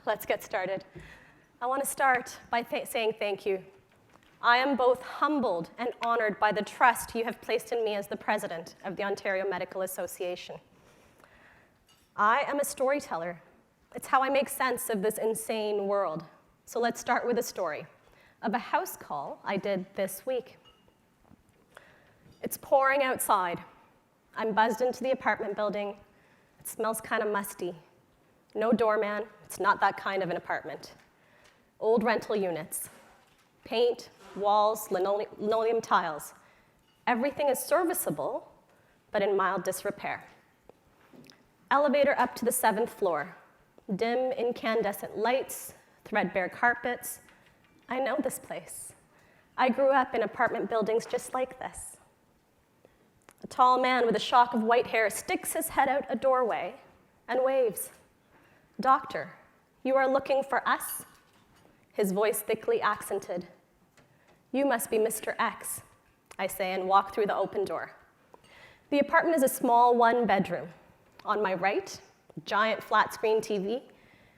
Let's get started. I want to start by saying thank you. I am both humbled and honored by the trust you have placed in me as the president of the Ontario Medical Association. I am a storyteller. It's how I make sense of this insane world. So let's start with a story of a house call I did this week. It's pouring outside. I'm buzzed into the apartment building. It smells kind of musty. No doorman. It's not that kind of an apartment. Old rental units. Paint, walls, linoleum tiles. Everything is serviceable, but in mild disrepair. Elevator up to the 7th floor. Dim, incandescent lights, threadbare carpets. I know this place. I grew up in apartment buildings just like this. A tall man with a shock of white hair sticks his head out a doorway and waves. "Doctor, you are looking for us?" His voice thickly accented. "You must be Mr. X," I say, and walk through the open door. The apartment is a small one-bedroom. On my right, a giant flat-screen TV,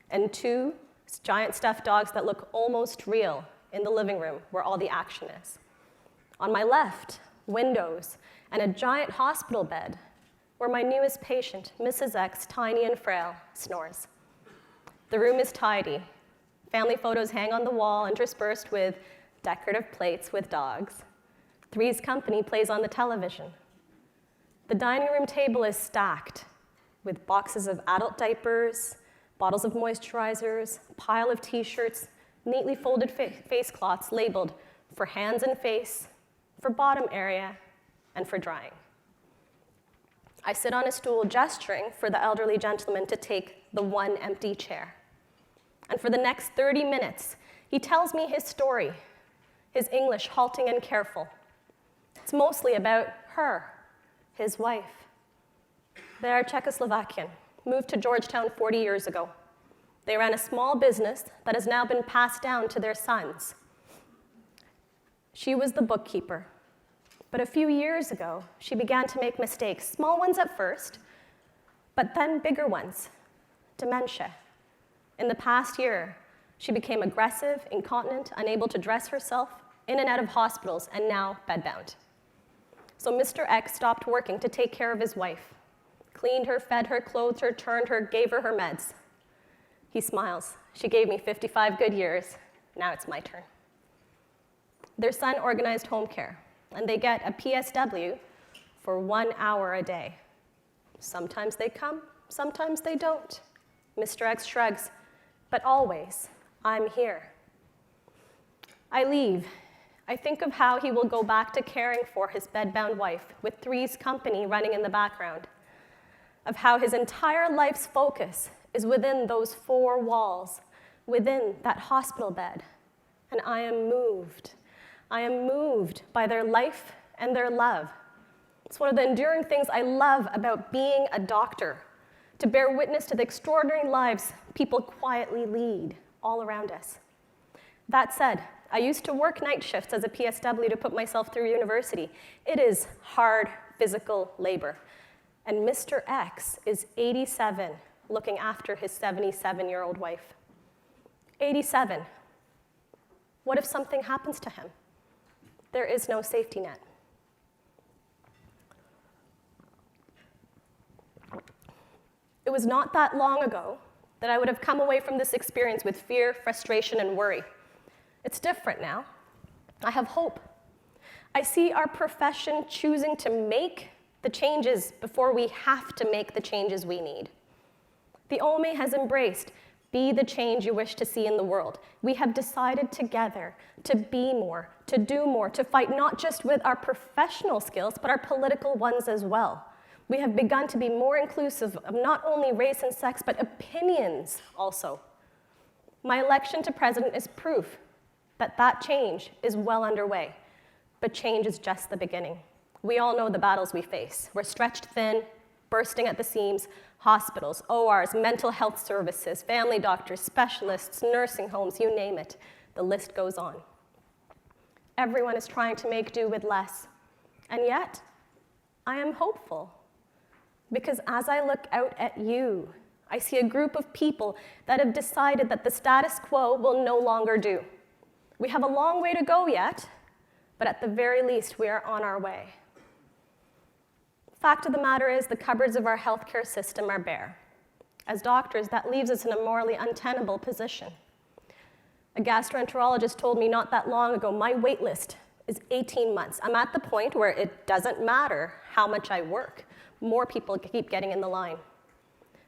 and 2 giant stuffed dogs that look almost real in the living room where all the action is. On my left, windows and a giant hospital bed where my newest patient, Mrs. X, tiny and frail, snores. The room is tidy. Family photos hang on the wall interspersed with decorative plates with dogs. Three's Company plays on the television. The dining room table is stacked with boxes of adult diapers, bottles of moisturizers, a pile of t-shirts, neatly folded face cloths labeled for hands and face, for bottom area, and for drying. I sit on a stool gesturing for the elderly gentleman to take the one empty chair. And for the next 30 minutes, he tells me his story, his English halting and careful. It's mostly about her, his wife. They are Czechoslovakian, moved to Georgetown 40 years ago. They ran a small business that has now been passed down to their sons. She was the bookkeeper. But a few years ago, she began to make mistakes, small ones at first, but then bigger ones, dementia. In the past year, she became aggressive, incontinent, unable to dress herself, in and out of hospitals, and now bedbound. So Mr. X stopped working to take care of his wife, cleaned her, fed her, clothed her, turned her, gave her her meds. He smiles. She gave me 55 good years. Now it's my turn. Their son organized home care, and they get a PSW for 1 hour a day. Sometimes they come, sometimes they don't. Mr. X shrugs, but always, I'm here. I leave. I think of how he will go back to caring for his bedbound wife with Three's Company running in the background, of how his entire life's focus is within those 4 walls, within that hospital bed. And I am moved. I am moved by their life and their love. It's one of the enduring things I love about being a doctor, to bear witness to the extraordinary lives people quietly lead all around us. That said, I used to work night shifts as a PSW to put myself through university. It is hard physical labor. And Mr. X is 87, looking after his 77-year-old wife. 87. What if something happens to him? There is no safety net. It was not that long ago that I would have come away from this experience with fear, frustration, and worry. It's different now. I have hope. I see our profession choosing to make the changes before we have to make the changes we need. The OMA has embraced, be the change you wish to see in the world. We have decided together to be more, to do more, to fight not just with our professional skills, but our political ones as well. We have begun to be more inclusive of not only race and sex, but opinions also. My election to president is proof that that change is well underway, but change is just the beginning. We all know the battles we face. We're stretched thin, bursting at the seams, hospitals, ORs, mental health services, family doctors, specialists, nursing homes, you name it. The list goes on. Everyone is trying to make do with less. And yet, I am hopeful. Because as I look out at you, I see a group of people that have decided that the status quo will no longer do. We have a long way to go yet, but at the very least, we are on our way. Fact of the matter is, the cupboards of our healthcare system are bare. As doctors, that leaves us in a morally untenable position. A gastroenterologist told me not that long ago, my wait list is 18 months. I'm at the point where it doesn't matter how much I work. More people keep getting in the line.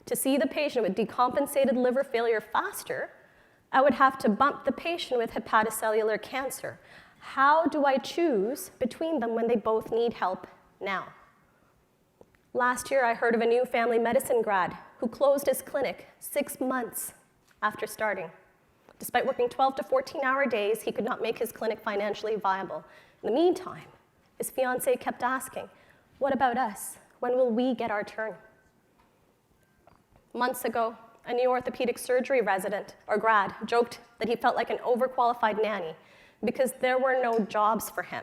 To see the patient with decompensated liver failure faster, I would have to bump the patient with hepatocellular cancer. How do I choose between them when they both need help now? Last year, I heard of a new family medicine grad who closed his clinic 6 months after starting. Despite working 12 to 14-hour days, he could not make his clinic financially viable. In the meantime, his fiancée kept asking, "What about us? When will we get our turn?" Months ago, a new orthopedic surgery resident or grad joked that he felt like an overqualified nanny because there were no jobs for him.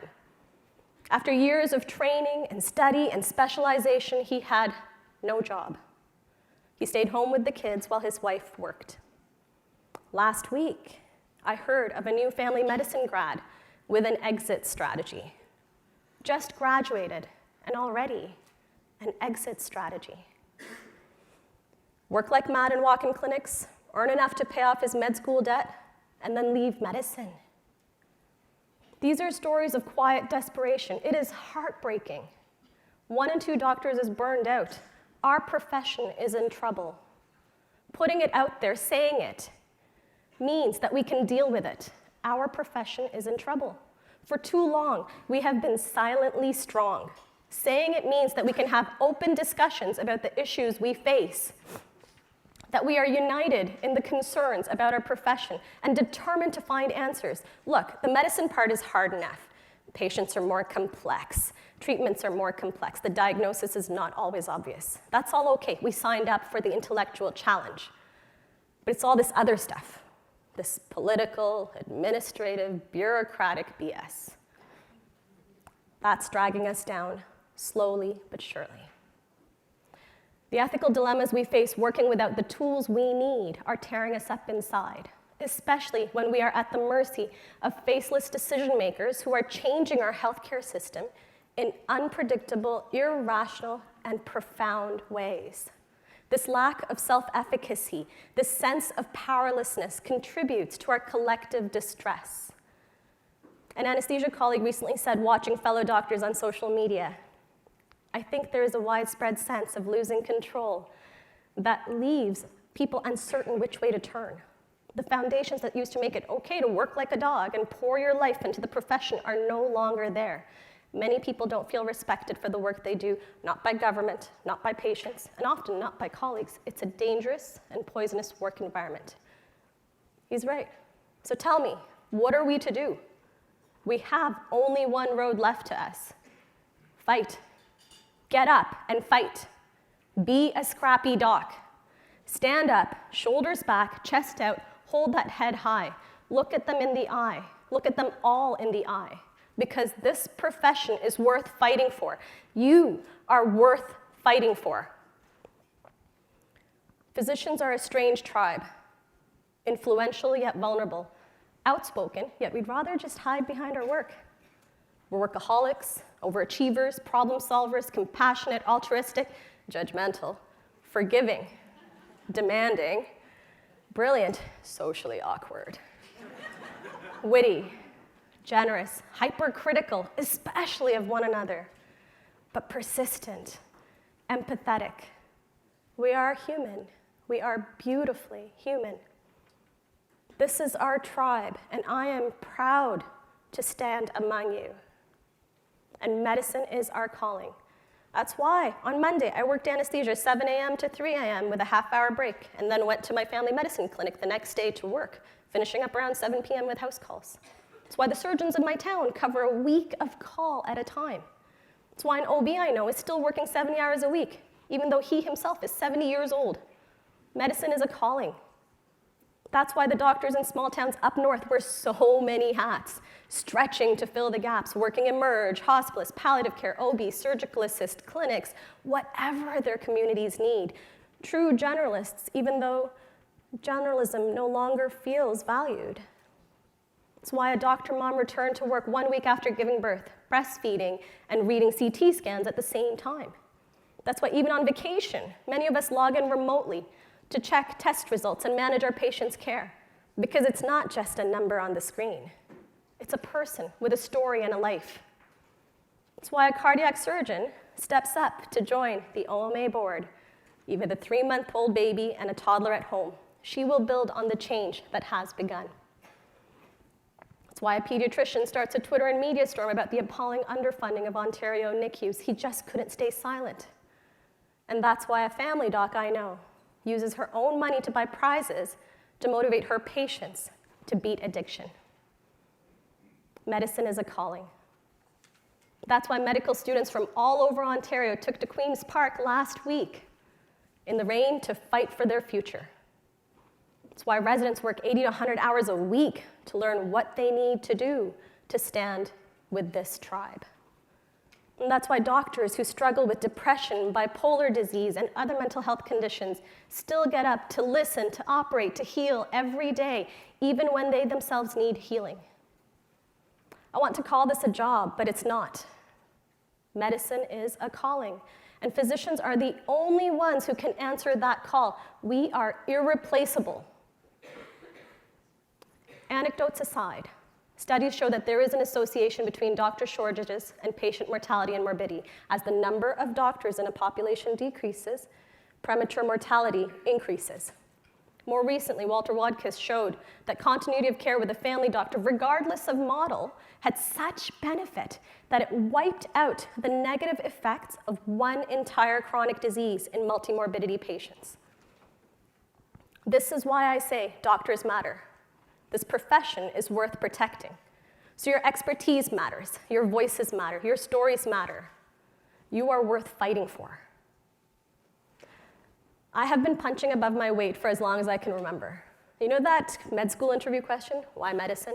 After years of training and study and specialization, he had no job. He stayed home with the kids while his wife worked. Last week, I heard of a new family medicine grad with an exit strategy. Just graduated, and already an exit strategy. Work like mad in walk-in clinics, earn enough to pay off his med school debt, and then leave medicine. These are stories of quiet desperation. It is heartbreaking. 1 in 2 doctors is burned out. Our profession is in trouble. Putting it out there, saying it, means that we can deal with it. Our profession is in trouble. For too long, we have been silently strong. Saying it means that we can have open discussions about the issues we face, that we are united in the concerns about our profession and determined to find answers. Look, the medicine part is hard enough. Patients are more complex. Treatments are more complex. The diagnosis is not always obvious. That's all okay. We signed up for the intellectual challenge. But it's all this other stuff. This political, administrative, bureaucratic BS. That's dragging us down, slowly but surely. The ethical dilemmas we face working without the tools we need are tearing us up inside, especially when we are at the mercy of faceless decision makers who are changing our healthcare system in unpredictable, irrational, and profound ways. This lack of self-efficacy, this sense of powerlessness contributes to our collective distress. An anesthesia colleague recently said, watching fellow doctors on social media, "I think there is a widespread sense of losing control that leaves people uncertain which way to turn. The foundations that used to make it okay to work like a dog and pour your life into the profession are no longer there. Many people don't feel respected for the work they do, not by government, not by patients, and often not by colleagues. It's a dangerous and poisonous work environment." He's right. So tell me, what are we to do? We have only one road left to us. Fight. Get up and fight. Be a scrappy doc. Stand up, shoulders back, chest out, hold that head high. Look at them in the eye. Look at them all in the eye. Because this profession is worth fighting for. You are worth fighting for. Physicians are a strange tribe, influential yet vulnerable, outspoken, yet we'd rather just hide behind our work. We're workaholics, overachievers, problem solvers, compassionate, altruistic, judgmental, forgiving, demanding, brilliant, socially awkward, witty, generous, hypercritical, especially of one another, but persistent, empathetic. We are human. We are beautifully human. This is our tribe, and I am proud to stand among you. And medicine is our calling. That's why on Monday I worked anesthesia 7 a.m. to 3 a.m. with a half-hour break, and then went to my family medicine clinic the next day to work, finishing up around 7 p.m. with house calls. It's why the surgeons in my town cover a week of call at a time. It's why an OB I know is still working 70 hours a week, even though he himself is 70 years old. Medicine is a calling. That's why the doctors in small towns up north wear so many hats, stretching to fill the gaps, working in Merge, hospice, palliative care, OB, surgical assist, clinics, whatever their communities need. true generalists, even though generalism no longer feels valued. It's why a doctor mom returned to work 1 week after giving birth, breastfeeding, and reading CT scans at the same time. That's why even on vacation, many of us log in remotely to check test results and manage our patients' care, because it's not just a number on the screen. It's a person with a story and a life. It's why a cardiac surgeon steps up to join the OMA board, even a 3-month-old baby and a toddler at home. She will build on the change that has begun. It's why a pediatrician starts a Twitter and media storm about the appalling underfunding of Ontario NICUs. He just couldn't stay silent. And that's why a family doc I know uses her own money to buy prizes to motivate her patients to beat addiction. Medicine is a calling. That's why medical students from all over Ontario took to Queen's Park last week in the rain to fight for their future. It's why residents work 80 to 100 hours a week to learn what they need to do to stand with this tribe. And that's why doctors who struggle with depression, bipolar disease, and other mental health conditions still get up to listen, to operate, to heal every day, even when they themselves need healing. I want to call this a job, but it's not. Medicine is a calling, and physicians are the only ones who can answer that call. We are irreplaceable. Anecdotes aside, studies show that there is an association between doctor shortages and patient mortality and morbidity. As the number of doctors in a population decreases, premature mortality increases. More recently, Walter Wadkiss showed that continuity of care with a family doctor, regardless of model, had such benefit that it wiped out the negative effects of one entire chronic disease in multimorbidity patients. This is why I say doctors matter. This profession is worth protecting. So your expertise matters, your voices matter, your stories matter. You are worth fighting for. I have been punching above my weight for as long as I can remember. You know that med school interview question, why medicine?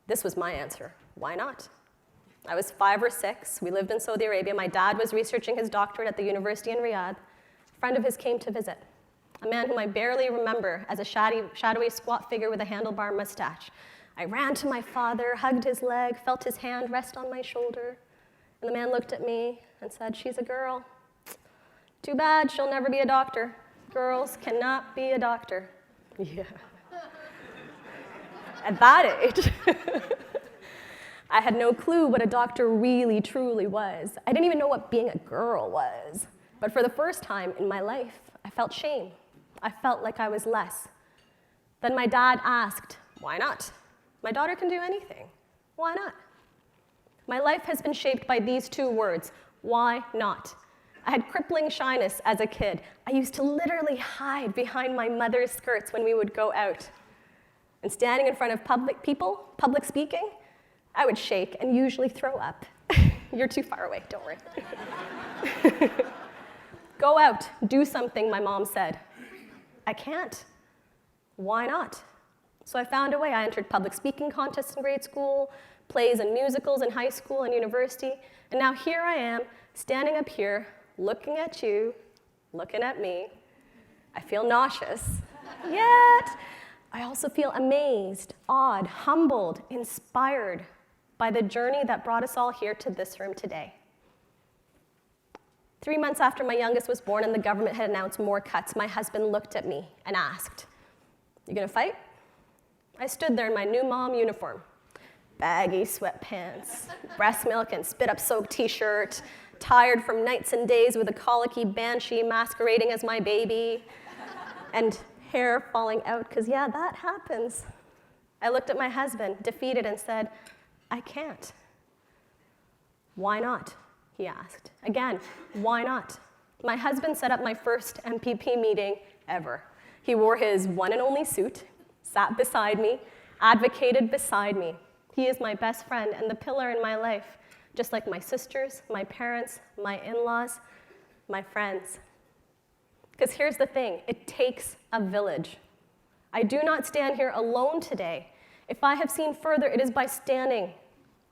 This was my answer, why not? I was 5 or 6, we lived in Saudi Arabia, my dad was researching his doctorate at the university in Riyadh. A friend of his came to visit, a man whom I barely remember as a shadowy squat figure with a handlebar mustache. I ran to my father, hugged his leg, felt his hand rest on my shoulder, and the man looked at me and said, "She's a girl. Too bad she'll never be a doctor. Girls cannot be a doctor." Yeah. At that age, I had no clue what a doctor really, truly was. I didn't even know what being a girl was. But for the first time in my life, I felt shame. I felt like I was less. Then my dad asked, "Why not? My daughter can do anything. Why not?" My life has been shaped by these 2 words, why not? I had crippling shyness as a kid. I used to literally hide behind my mother's skirts when we would go out. And standing in front of public speaking, I would shake and usually throw up. You're too far away, don't worry. Go out, do something, my mom said. I can't. Why not? So I found a way. I entered public speaking contests in grade school, plays and musicals in high school and university, and now here I am, standing up here, looking at you, looking at me. I feel nauseous, yet I also feel amazed, awed, humbled, inspired by the journey that brought us all here to this room today. 3 months after my youngest was born and the government had announced more cuts, my husband looked at me and asked, "You gonna fight?" I stood there in my new mom uniform, baggy sweatpants, breast milk and spit-up soaked t-shirt, tired from nights and days with a colicky banshee masquerading as my baby, and hair falling out, because yeah, that happens. I looked at my husband, defeated, and said, "I can't." "Why not?" he asked. Again, why not? My husband set up my first MPP meeting ever. He wore his one and only suit, sat beside me, advocated beside me. He is my best friend and the pillar in my life, just like my sisters, my parents, my in-laws, my friends. Because here's the thing, it takes a village. I do not stand here alone today. If I have seen further, it is by standing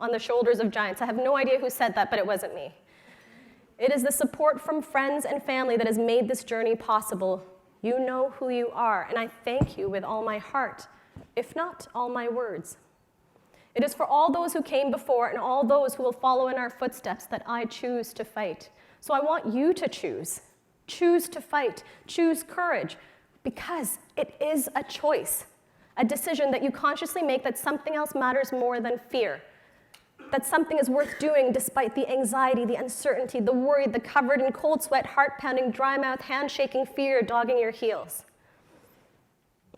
on the shoulders of giants. I have no idea who said that, but it wasn't me. It is the support from friends and family that has made this journey possible. You know who you are, and I thank you with all my heart, if not all my words. It is for all those who came before and all those who will follow in our footsteps that I choose to fight. So I want you to choose. Choose to fight. Choose courage, because it is a choice, a decision that you consciously make that something else matters more than fear, that something is worth doing despite the anxiety, the uncertainty, the worry, the covered in cold sweat, heart-pounding, dry mouth, hand-shaking fear dogging your heels.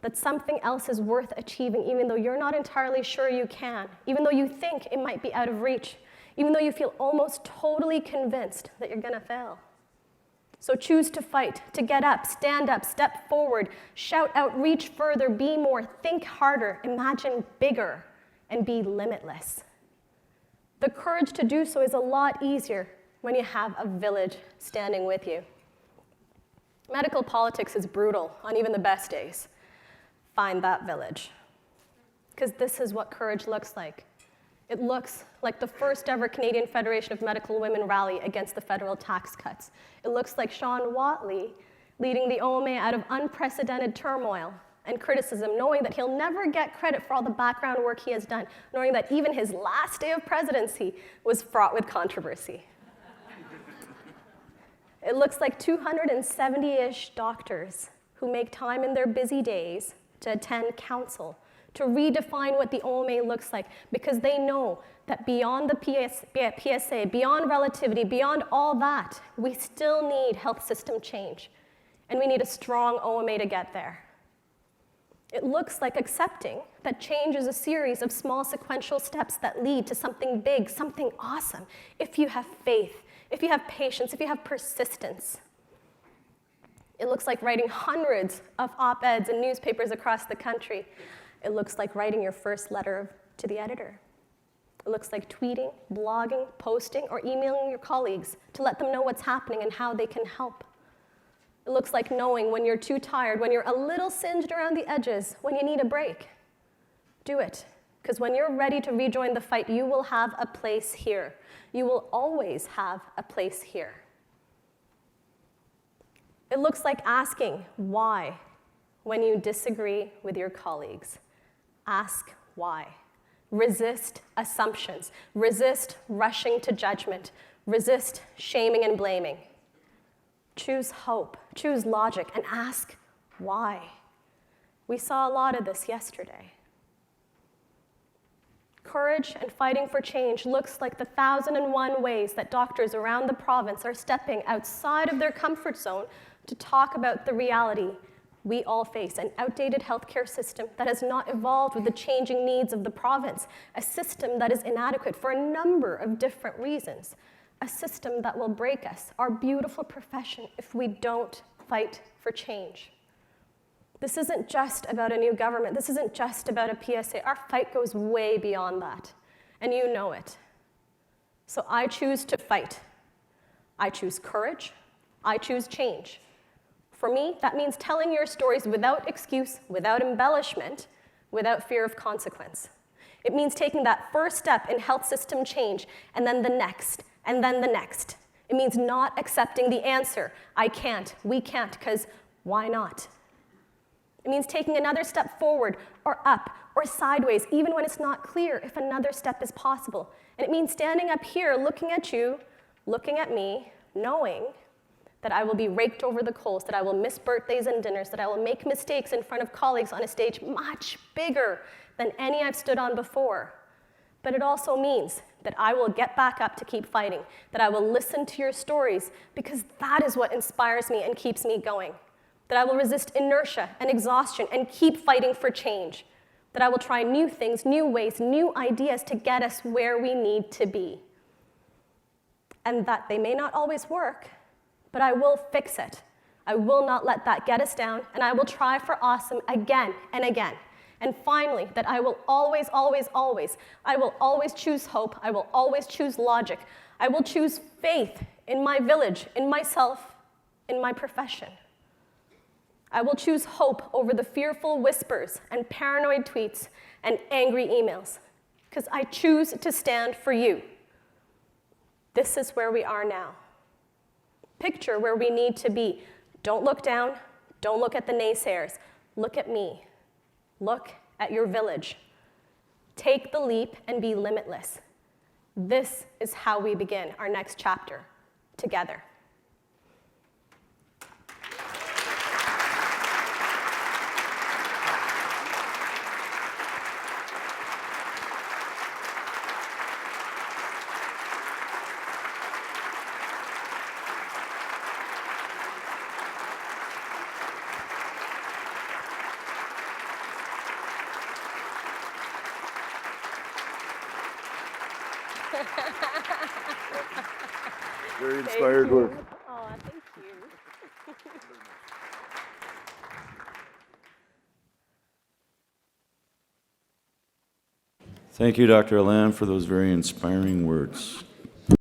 That something else is worth achieving even though you're not entirely sure you can, even though you think it might be out of reach, even though you feel almost totally convinced that you're gonna fail. So choose to fight, to get up, step forward, shout out, reach further, be more, think harder, imagine bigger, and be limitless. The courage to do so is a lot easier when you have a village standing with you. Medical politics is brutal on even the best days. Find that village. Because this is what courage looks like. It looks like the first ever Canadian Federation of Medical Women rally against the federal tax cuts. It looks like Sean Watley leading the OMA out of unprecedented turmoil and criticism, knowing that he'll never get credit for all the background work he has done, knowing that even his last day of presidency was fraught with controversy. It looks like 270-ish doctors who make time in their busy days to attend council, to redefine what the OMA looks like, because they know that beyond the PSA, beyond relativity, beyond all that, we still need health system change, and we need a strong OMA to get there. It looks like accepting that change is a series of small sequential steps that lead to something big, something awesome, if you have faith, if you have patience, if you have persistence. It looks like writing hundreds of op-eds in newspapers across the country. It looks like writing your first letter to the editor. It looks like tweeting, blogging, posting, or emailing your colleagues to let them know what's happening and how they can help. It looks like knowing when you're too tired, when you're a little singed around the edges, when you need a break. Do it, because when you're ready to rejoin the fight, you will have a place here. You will always have a place here. It looks like asking why when you disagree with your colleagues. Ask why. Resist assumptions. Resist rushing to judgment. Resist shaming and blaming. Choose hope. Choose logic and ask why. We saw a lot of this yesterday. Courage and fighting for change looks like the 1,001 ways that doctors around the province are stepping outside of their comfort zone to talk about the reality we all face, an outdated healthcare system that has not evolved with the changing needs of the province, a system that is inadequate for a number of different reasons, a system that will break us, our beautiful profession, if we don't fight for change. This isn't just about a new government. This isn't just about a PSA. Our fight goes way beyond that, and you know it. So I choose to fight. I choose courage. I choose change. For me, that means telling your stories without excuse, without embellishment, without fear of consequence. It means taking that first step in health system change, and then the next, and then the next. It means not accepting the answer, I can't, we can't, because why not? It means taking another step forward, or up, or sideways, even when it's not clear if another step is possible. And it means standing up here, looking at you, looking at me, knowing that I will be raked over the coals, that I will miss birthdays and dinners, that I will make mistakes in front of colleagues on a stage much bigger than any I've stood on before. But it also means that I will get back up to keep fighting, that I will listen to your stories, because that is what inspires me and keeps me going, that I will resist inertia and exhaustion and keep fighting for change, that I will try new things, new ways, new ideas to get us where we need to be, and that they may not always work, but I will fix it. I will not let that get us down, and I will try for awesome again and again. And finally, that I will always, always, always, I will always choose hope. I will always choose logic. I will choose faith in my village, in myself, in my profession. I will choose hope over the fearful whispers and paranoid tweets and angry emails, because I choose to stand for you. This is where we are now. Picture where we need to be. Don't look down. Don't look at the naysayers. Look at me. Look at your village. Take the leap and be limitless. This is how we begin our next chapter together. Very inspired work. Oh, thank you. Thank you, Dr. Alan, for those very inspiring words.